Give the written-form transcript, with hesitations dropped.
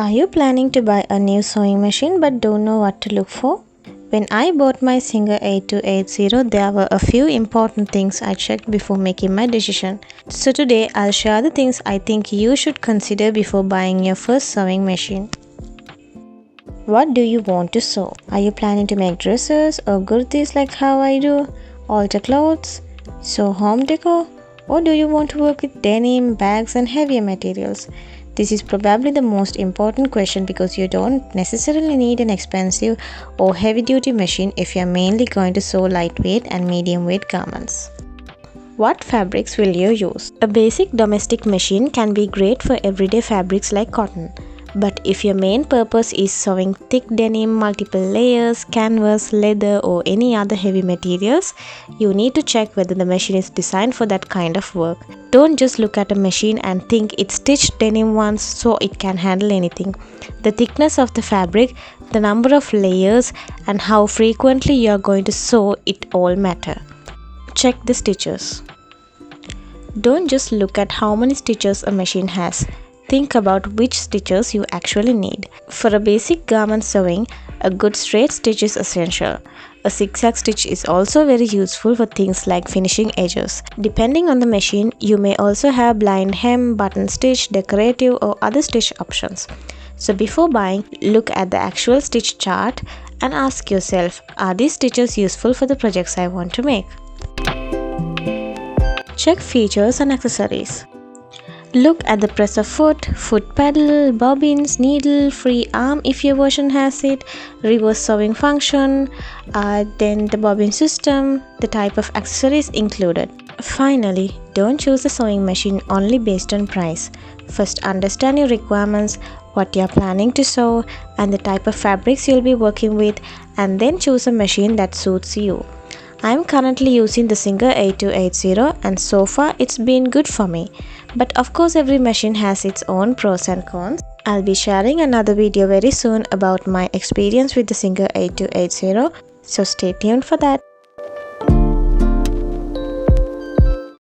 Are you planning to buy a new sewing machine but don't know what to look for? When I bought my Singer 8280, there were a few important things I checked before making my decision. So today I'll share the things I think you should consider before buying your first sewing machine. What do you want to sew? Are you planning to make dresses or kurtis like how I do? Alter clothes? Sew home decor? Or do you want to work with denim, bags and heavier materials? This is probably the most important question because you don't necessarily need an expensive or heavy-duty machine if you're mainly going to sew lightweight and medium-weight garments. What fabrics will you use? A basic domestic machine can be great for everyday fabrics like cotton. But if your main purpose is sewing thick denim, multiple layers, canvas, leather or any other heavy materials, you need to check whether the machine is designed for that kind of work. Don't just look at a machine and think it's stitched denim once so it can handle anything. The thickness of the fabric, the number of layers and how frequently you are going to sew it all matter. Check the stitches. Don't just look at how many stitches a machine has. Think about which stitches you actually need. For a basic garment sewing, a good straight stitch is essential. A zigzag stitch is also very useful for things like finishing edges. Depending on the machine, you may also have blind hem, button stitch, decorative or other stitch options. So before buying, look at the actual stitch chart and ask yourself, are these stitches useful for the projects I want to make? Check features and accessories. Look at the presser foot, foot pedal, bobbins, needle, free arm if your version has it, reverse sewing function, then the bobbin system, the type of accessories included. Finally, don't choose a sewing machine only based on price. First understand your requirements, what you're planning to sew, and the type of fabrics you'll be working with, and then choose a machine that suits you. I'm currently using the Singer 8280 and so far it's been good for me. But of course every machine has its own pros and cons. I'll be sharing another video very soon about my experience with the Singer 8280, so stay tuned for that.